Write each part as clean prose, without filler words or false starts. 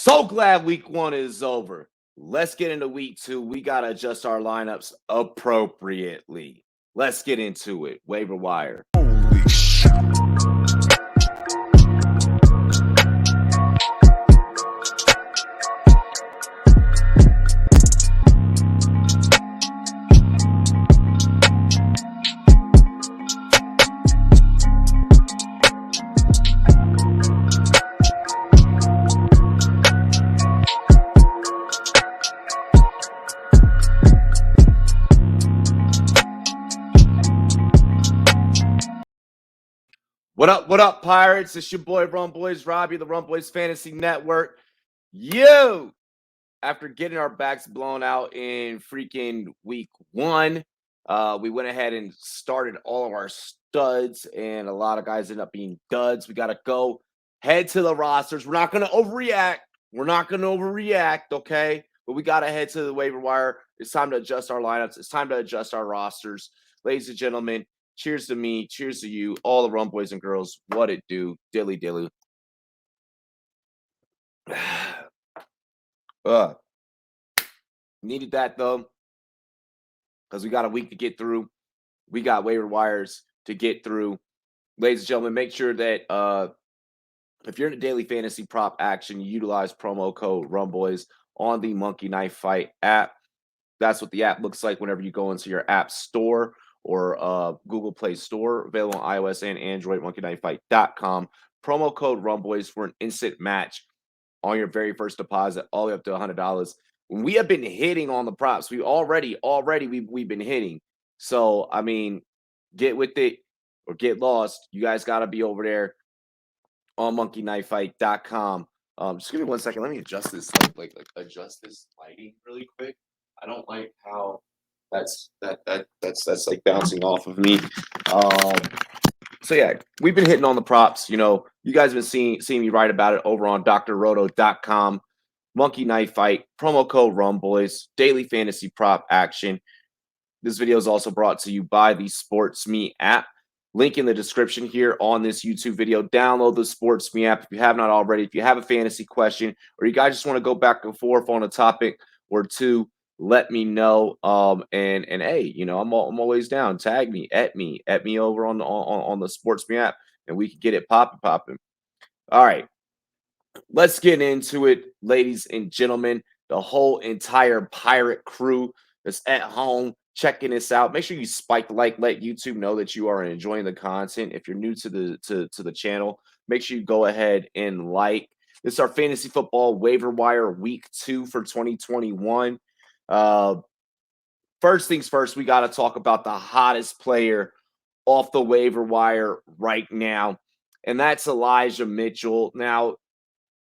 So glad week 1 is over. Let's get into week 2. We got to adjust our lineups appropriately. Let's get into it. Waiver wire. Holy shit. What up, Pirates? It's your boy Rumboyz Robbie, the Rumboyz Fantasy Network. Yo! After getting our backs blown out in freaking week 1, we went ahead and started all of our studs, and a lot of guys end up being duds. We got to go head to the rosters. We're not going to overreact. Okay? But we got to head to the waiver wire. It's time to adjust our lineups. It's time to adjust our rosters. Ladies and gentlemen, cheers to me. Cheers to you, all the rum boys and girls. What it do? Dilly dilly. Needed that, though, because we got a week to get through. We got waiver wires to get through. Ladies and gentlemen, make sure that if you're in a daily fantasy prop action, you utilize promo code Rumboyz on the Monkey Knife Fight app. That's what the app looks like whenever you go into your app store or Google Play Store, available on iOS and Android, monkeyknifefight.com. Promo code Rumboyz for an instant match on your very first deposit, all the way up to $100. We have been hitting on the props. We've been hitting. So, I mean, get with it or get lost. You guys got to be over there on monkeyknifefight.com. Just give me 1 second. Let me adjust this, adjust this lighting really quick. I don't like how that's like bouncing off of me. So yeah, we've been hitting on the props. You know, you guys have been seeing me write about it over on drroto.com. Monkey Knife Fight, promo code Rumboyz, daily fantasy prop action. This video is also brought to you by the SportsMe app. Link in the description here on this YouTube video. Download the SportsMe app if you have not already. If you have a fantasy question or you guys just want to go back and forth on a topic or two, let me know. And hey, you know, I'm always down. Tag me, at me over on the SportsMe app, and we can get it popping. All right, let's get into it, ladies and gentlemen. The whole entire pirate crew that's at home checking this out. Make sure you spike the like, let YouTube know that you are enjoying the content. If you're new to the channel, make sure you go ahead and like. This is our fantasy football waiver wire week 2 for 2021. First things first, we got to talk about the hottest player off the waiver wire right now, and that's Elijah Mitchell. Now,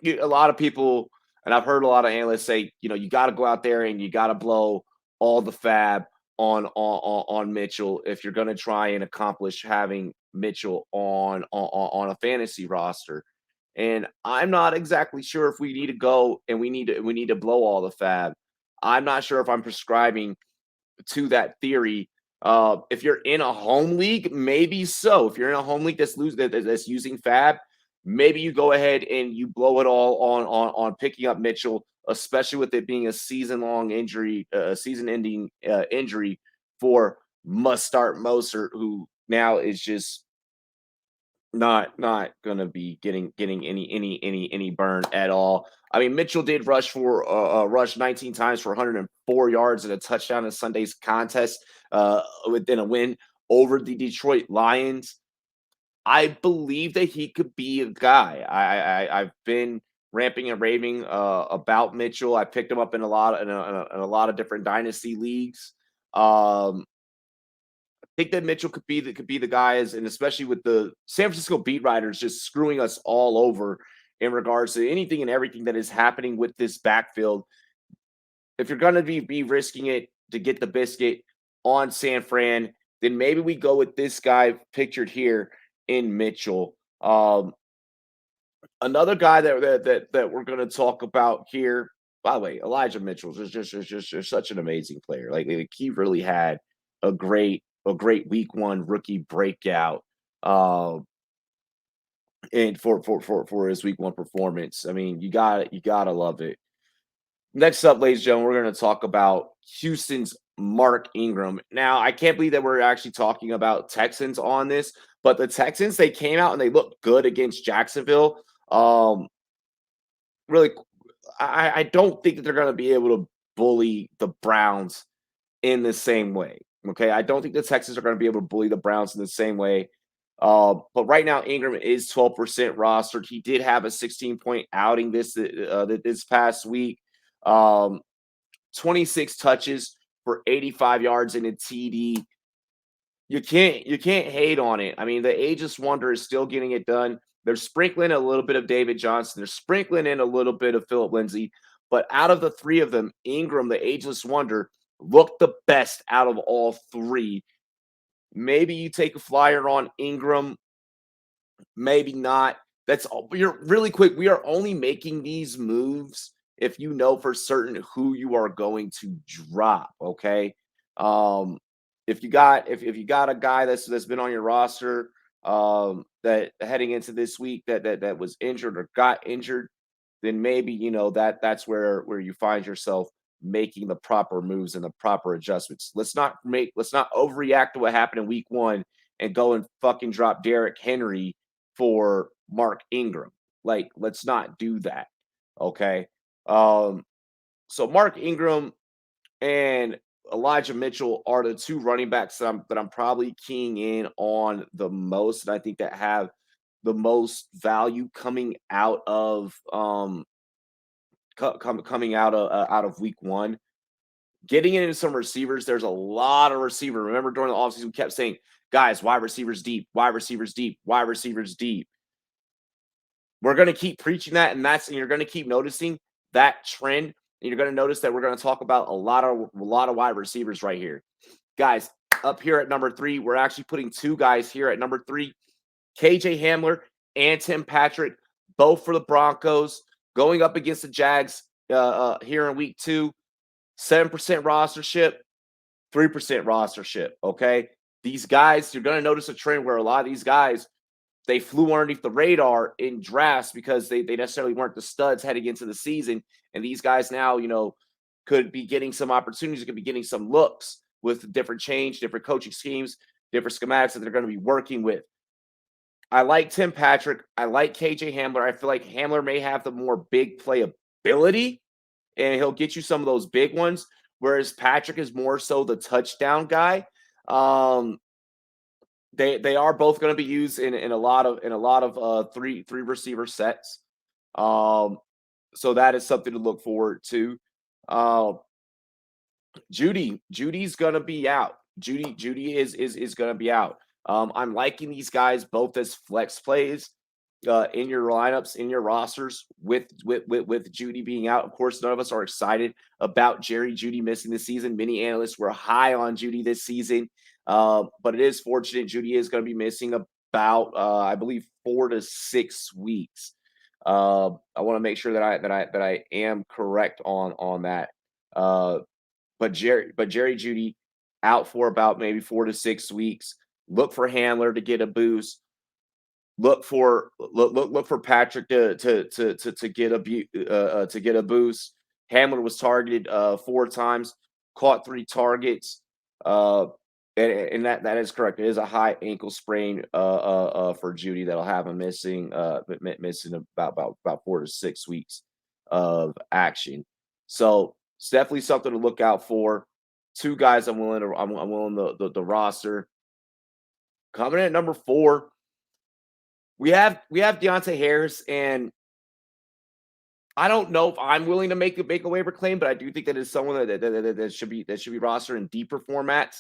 a lot of people, and I've heard a lot of analysts say, you know, you got to go out there and you got to blow all the fab on Mitchell if you're going to try and accomplish having Mitchell on a fantasy roster. And I'm not exactly sure if we need to go and we need to blow all the fab. I'm not sure if I'm prescribing to that theory. If you're in a home league, maybe so. If you're in a home league that's using fab, maybe you go ahead and you blow it all on picking up Mitchell, especially with it being a season-long injury, season-ending injury for Must-Start Mostert, who now is just not gonna be getting any burn at all. I mean, Mitchell did rush 19 times for 104 yards and a touchdown in Sunday's contest, within a win over the Detroit Lions. I believe that he could be a guy. I've been ramping and raving about Mitchell. I picked him up in a lot of different dynasty leagues. I think that Mitchell could be the guys, and especially with the San Francisco beat writers just screwing us all over in regards to anything and everything that is happening with this backfield. If you're going to be risking it to get the biscuit on San Fran, then maybe we go with this guy pictured here in Mitchell. Another guy that we're going to talk about here. By the way, Elijah Mitchell is just such an amazing player. Like he really had a great week 1 rookie breakout. and for his week 1 performance. I mean, you gotta love it. Next up, ladies and gentlemen, we're going to talk about Houston's Mark Ingram. Now, I can't believe that we're actually talking about Texans on this, but the Texans, they came out and they looked good against Jacksonville. Really, I don't think that they're going to be able to bully the Browns in the same way. Okay, I don't think the Texans are going to be able to bully the Browns in the same way. But right now, Ingram is 12% rostered. He did have a 16-point outing this past week. Um, 26 touches for 85 yards and a TD. You can't hate on it. I mean, the ageless wonder is still getting it done. They're sprinkling a little bit of David Johnson. They're sprinkling in a little bit of Philip Lindsay. But out of the three of them, Ingram, the ageless wonder, looked the best out of all three. Maybe you take a flyer on Ingram, maybe not. That's all. We're really quick. We are only making these moves if you know for certain who you are going to drop. Okay. Um, if you got a guy that's been on your roster that heading into this week that was injured or got injured, then maybe that's where you find yourself making the proper moves and the proper adjustments. Let's not overreact to what happened in week 1 and go and fucking drop Derrick Henry for Mark Ingram. Like, let's not do that. Okay. Um, so Mark Ingram and Elijah Mitchell are the two running backs that I'm probably keying in on the most, and I think that have the most value coming out of coming out of week 1. Getting into some receivers, there's a lot of receiver. Remember during the offseason, we kept saying, guys, wide receivers deep, wide receivers deep, wide receivers deep. We're going to keep preaching that, and you're going to keep noticing that trend. And you're going to notice that we're going to talk about a lot of wide receivers right here. Guys, up here at number 3, we're actually putting two guys here at number 3, KJ Hamler and Tim Patrick, both for the Broncos, going up against the Jags here in week 2. 7% rostership, 3% rostership. Okay. These guys, you're going to notice a trend where a lot of these guys, they flew underneath the radar in drafts because they necessarily weren't the studs heading into the season. And these guys now, could be getting some opportunities, could be getting some looks with different different coaching schemes, different schematics that they're going to be working with. I like Tim Patrick. I like KJ Hamler. I feel like Hamler may have the more big playability and he'll get you some of those big ones, whereas Patrick is more so the touchdown guy. Um, they are both going to be used in a lot of three receiver sets. So that is something to look forward to. Uh, Judy's going to be out. Judy is going to be out. I'm liking these guys both as flex plays in your lineups, in your rosters with Judy being out. Of course, none of us are excited about Jerry Judy missing the season. Many analysts were high on Judy this season, but it is fortunate Judy is going to be missing about I believe 4 to 6 weeks. I want to make sure that I am correct on that. But Jerry Judy out for about maybe 4 to 6 weeks. Look for Hamler to get a boost. Look for Patrick to get a boost. Hamler was targeted 4 times, caught 3 targets, and that is correct. It is a high ankle sprain for Judy that'll have him missing about 4 to 6 weeks of action. So it's definitely something to look out for. 2 guys I'm willing the roster. Coming in at number 4. We have Deonte Harris, and I don't know if I'm willing to make a waiver claim, but I do think that is someone that should be rostered in deeper formats,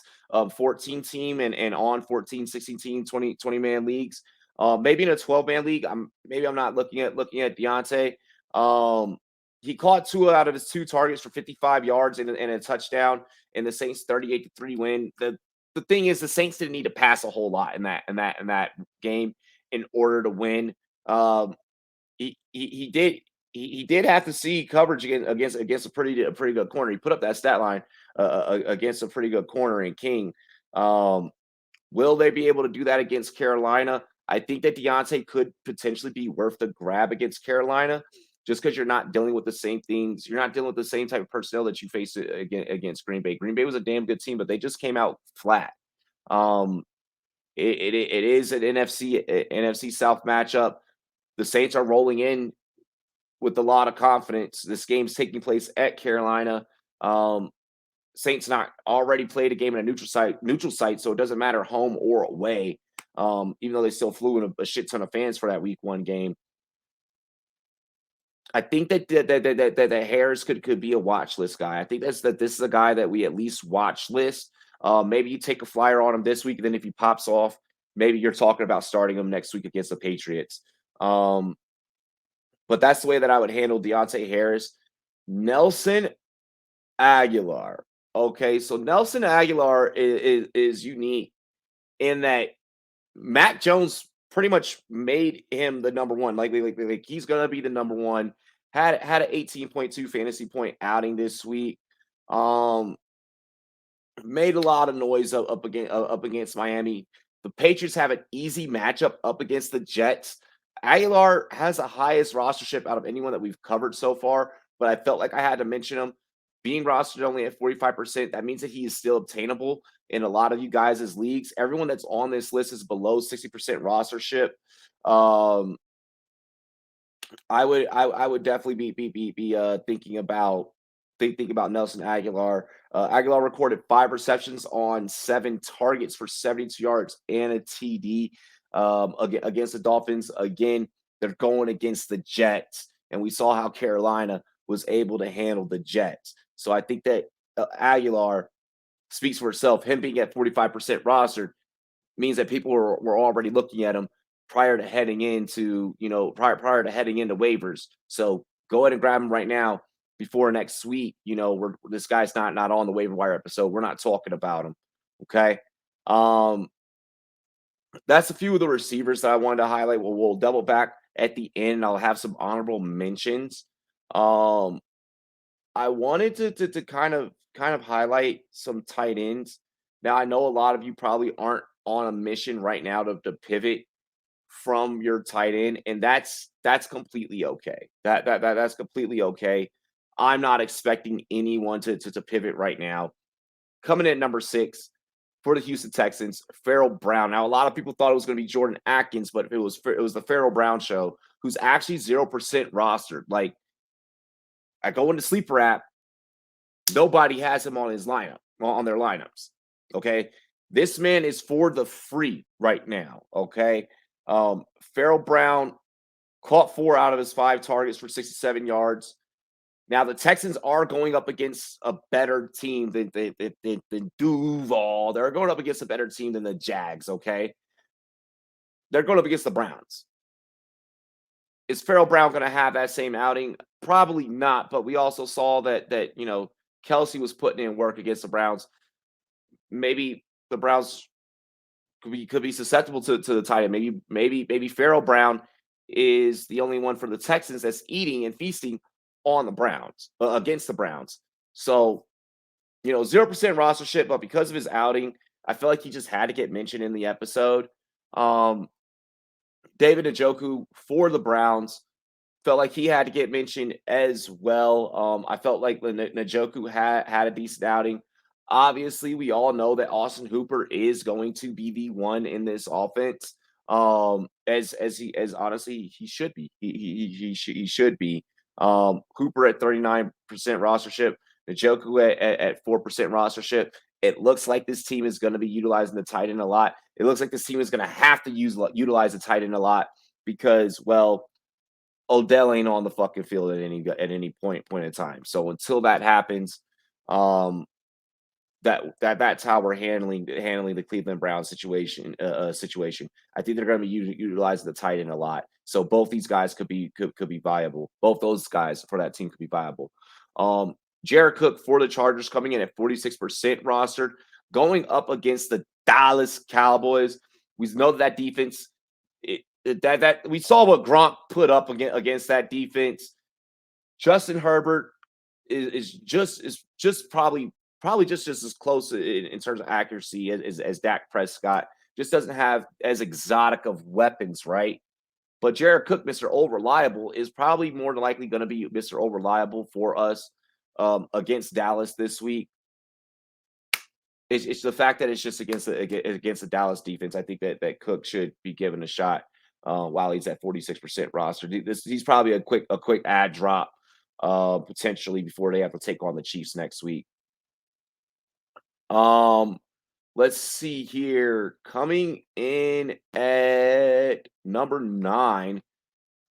14 team and on 14, 16 team, 20 man leagues. Maybe in a 12-man league, I'm not looking at Deonte. He caught 2 out of his 2 targets for 55 yards and a touchdown in the Saints 38-3 win. The thing is, the Saints didn't need to pass a whole lot in that game in order to win. He did have to see coverage against a pretty good corner. He put up that stat line against a pretty good corner in King. Will they be able to do that against Carolina? I think that Deonte could potentially be worth the grab against Carolina, just because you're not dealing with the same things. You're not dealing with the same type of personnel that you faced against Green Bay. Green Bay was a damn good team, but they just came out flat. Um, it is an NFC South matchup. The Saints are rolling in with a lot of confidence. This game's taking place at Carolina. Um, Saints not already played a game in a neutral site, so it doesn't matter home or away. Even though they still flew in a shit ton of fans for that week 1 game. I think that Harris could be a watch list guy. I think this is a guy that we at least watch list. Maybe you take a flyer on him this week, and then if he pops off, maybe you're talking about starting him next week against the Patriots. But that's the way that I would handle Deonte Harris. Nelson Agholor. Okay, so Nelson Agholor is unique in that Mac Jones pretty much made him the number one. Like he's gonna be the number one. Had an 18.2 fantasy point outing this week. Made a lot of noise up against Miami. The Patriots have an easy matchup up against the Jets. Agholor has the highest rostership out of anyone that we've covered so far, but I felt like I had to mention him. Being rostered only at 45%, that means that he is still obtainable in a lot of you guys' leagues. Everyone that's on this list is below 60% rostership. I would definitely be thinking about Nelson Agholor. Agholor recorded 5 receptions on 7 targets for 72 yards and a TD against the Dolphins. Again, they're going against the Jets, and we saw how Carolina was able to handle the Jets. So I think that Agholor speaks for itself. Him being at 45% rostered means that people were already looking at him prior to heading into prior to heading into waivers. So go ahead and grab him right now before next week. This guy's not on the waiver wire episode. We're not talking about him. Okay. That's a few of the receivers that I wanted to highlight. We'll double back at the end. I'll have some honorable mentions. I wanted to kind of highlight some tight ends. Now I know a lot of you probably aren't on a mission right now to pivot from your tight end, and that's completely okay. That's completely okay. I'm not expecting anyone to pivot right now. Coming in at number 6 for the Houston Texans, Pharaoh Brown. Now a lot of people thought it was going to be Jordan Atkins, but it was the Pharaoh Brown show, who's actually 0% rostered. Like, I go into Sleeper app, nobody has him on his lineup, on their lineups. Okay. This man is for the free right now. Okay. Pharaoh Brown caught 4 out of his 5 targets for 67 yards. Now the Texans are going up against a better team than Duval. They're going up against a better team than the Jags. Okay. They're going up against the Browns. Is Pharaoh Brown going to have that same outing? Probably not. But we also saw that Kelsey was putting in work against the Browns. Maybe the Browns could be susceptible to the tight end. Maybe Pharaoh Brown is the only one for the Texans that's eating and feasting on the Browns against the Browns. So 0% rostership, but because of his outing, I feel like he just had to get mentioned in the episode. David Njoku for the Browns felt like he had to get mentioned as well. I felt like Njoku had a decent outing. Obviously, we all know that Austin Hooper is going to be the one in this offense. As honestly he should be. He should be. Hooper at 39% rostership, Njoku at 4% rostership. It looks like this team is going to be utilizing the tight end a lot. It looks like this team is going to have to utilize the tight end a lot because, well, Odell ain't on the fucking field at any point in time. So until that happens, that's how we're handling the Cleveland Browns situation. I think they're going to be utilizing the tight end a lot. So both these guys could be viable. Both those guys for that team could be viable. Jared Cook for the Chargers coming in at 46% rostered, going up against the Dallas Cowboys. We know that defense. That we saw what Gronk put up against that defense. Justin Herbert is just probably just as close in terms of accuracy as Dak Prescott. just doesn't have as exotic of weapons, right? But Jared Cook, Mr. Old Reliable, is probably more than likely going to be Mr. Old Reliable for us against Dallas this week. It's the fact that it's just against the Dallas defense. I think that Cook should be given a shot while he's at 46% roster. He's probably a quick ad drop potentially before they have to take on the Chiefs next week. Let's see here. Coming in at number 9,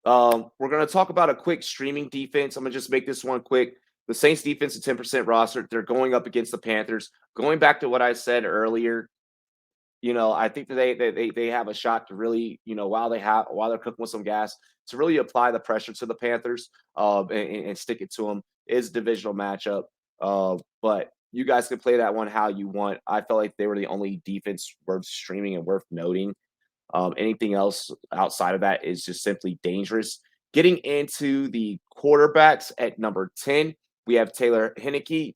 we're going to talk about a quick streaming defense. I'm going to just make this one quick. The Saints defense is 10% roster. They're going up against the Panthers. Going back to what I said earlier, I think that they have a shot to really, while they're cooking with some gas, to really apply the pressure to the Panthers and stick it to them. It's a divisional matchup, but you guys can play that one how you want. I felt like they were the only defense worth streaming and worth noting. Anything else outside of that is just simply dangerous. Getting into the quarterbacks at number 10, we have Taylor Heineke.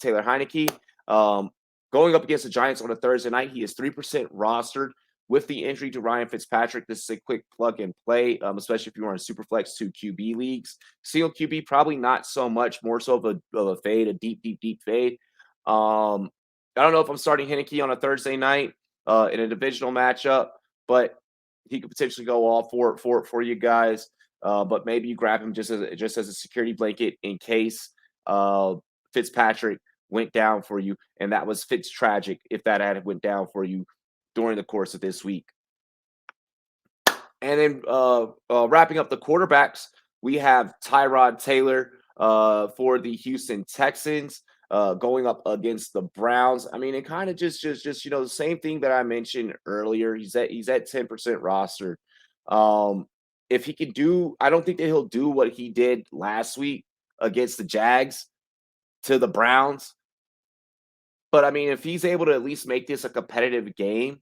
Going up against the Giants on a Thursday night, he is 3% rostered with the injury to Ryan Fitzpatrick. This is a quick plug and play, especially if you are in Superflex 2 QB leagues. Single QB, probably not so much, more so of a fade, a deep fade. I don't know if I'm starting Heineke on a Thursday night in a divisional matchup, but he could potentially go all for you guys. But maybe you grab him just as a security blanket in case Fitzpatrick went down for you, and that was tragic if that had went down for you during the course of this week. And then wrapping up the quarterbacks, we have Tyrod Taylor for the Houston Texans going up against the Browns. I mean, it kind of just the same thing that I mentioned earlier. He's at 10% roster. If he could do, I don't think that he'll do what he did last week against the Jags to the Browns. But I mean, if he's able to at least make this a competitive game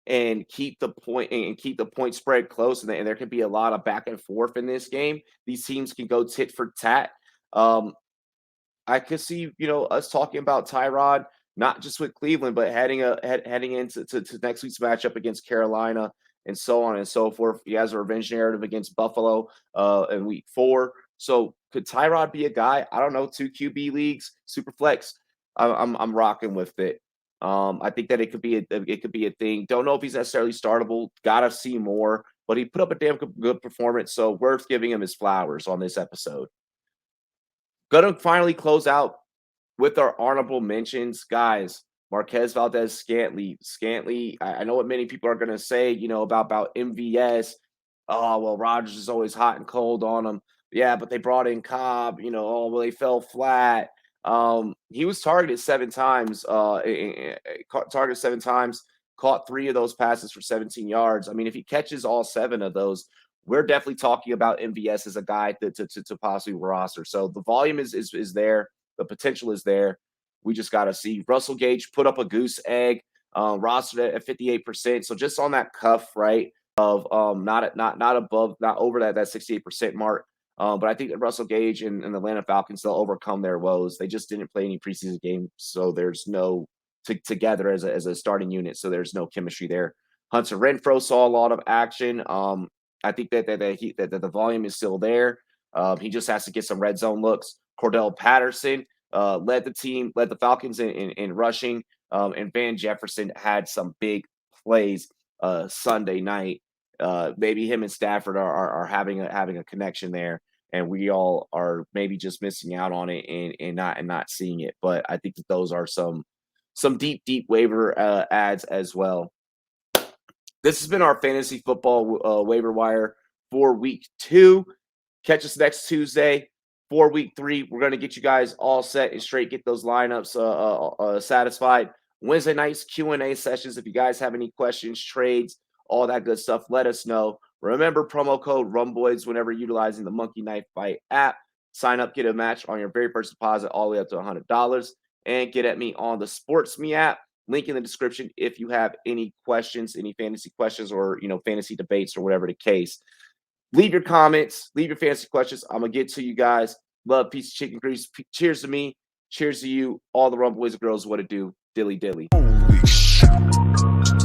and keep the point spread close, and there can be a lot of back and forth in this game, these teams can go tit for tat. I could see us talking about Tyrod not just with Cleveland, but heading into next week's matchup against Carolina and so on and so forth. He has a revenge narrative against Buffalo in week 4. So could Tyrod be a guy? I don't know. 2 QB leagues, super flex. I'm rocking with it. I think that it could be a thing. Don't know if he's necessarily startable. Gotta see more, but he put up a damn good performance, so worth giving him his flowers on this episode. Gonna finally close out with our honorable mentions, guys. Marquez Valdes-Scantling. I know what many people are gonna say, about MVS. Oh well, Rodgers is always hot and cold on him. Yeah, but they brought in Cobb. Oh well, they fell flat. He was targeted 7 times. Targeted 7 times. Caught 3 of those passes for 17 yards. I mean, if he catches all 7 of those, we're definitely talking about MVS as a guy to possibly roster. So the volume is there. The potential is there. We just got to see. Russell Gage put up a goose egg, rostered at 58%. So just on that cuff, right, of not over that 68% mark. But I think that Russell Gage and the Atlanta Falcons, they'll overcome their woes. They just didn't play any preseason games, so there's no together as a starting unit. So there's no chemistry there. Hunter Renfrow saw a lot of action. I think that the volume is still there. He just has to get some red zone looks. Cordarrelle Patterson led the Falcons in rushing, and Van Jefferson had some big plays Sunday night. Maybe him and Stafford are having a connection there, and we all are maybe just missing out on it and not seeing it. But I think that those are some deep waiver ads as well. This has been our fantasy football waiver wire for week 2. Catch us next Tuesday for week 3. We're going to get you guys all set and straight, get those lineups satisfied. Wednesday nights Q&A sessions. If you guys have any questions, trades, all that good stuff, let us know. Remember, promo code Rumboyz whenever utilizing the Monkey Knife Fight app. Sign up, get a match on your very first deposit all the way up to $100. And get at me on the SportsMe app. Link in the description if you have any questions, any fantasy questions, or fantasy debates or whatever the case. Leave your comments, leave your fantasy questions. I'm gonna get to you guys. Love, peace, chicken grease. Cheers to me. Cheers to you. All the Rumboyz girls, what it do. Dilly dilly. Holy shit.